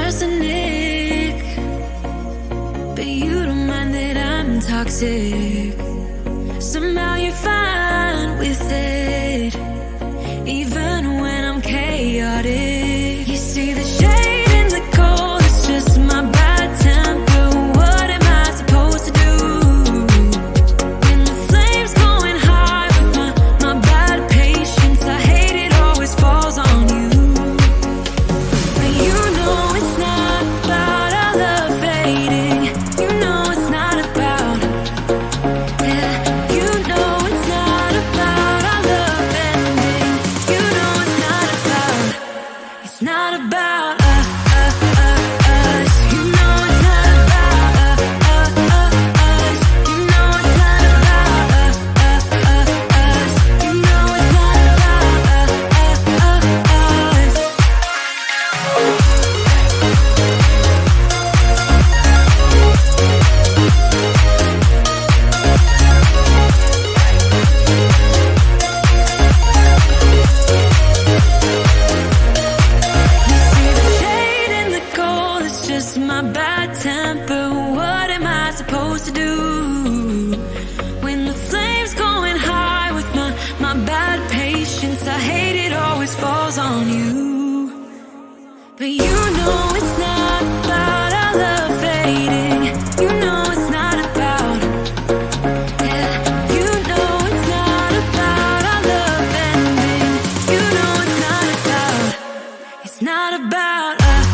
just a nick, but you don't mind that I'm toxic. Somehow you're fine with it, even when I'm chaotic. You see the shade in the cold, it's just my bad temper. What am I supposed to do when the flames going high with my bad patience? I hate it always falls on you. But you know it's not about our love fading. You know it's not about, yeah. You know it's not about our love ending. You know it's not about, it's not about us. You know it's not about us. You know it's not about us. You know it's not about us. You see the shade in the cold, it's just my bad temper. What am I supposed to do when the flames going high with my bad patience? I hate it always falls on you. But you know it's not about our love fading. You know it's not about, yeah. You know it's not about our love ending. You know it's not about, it's not about us.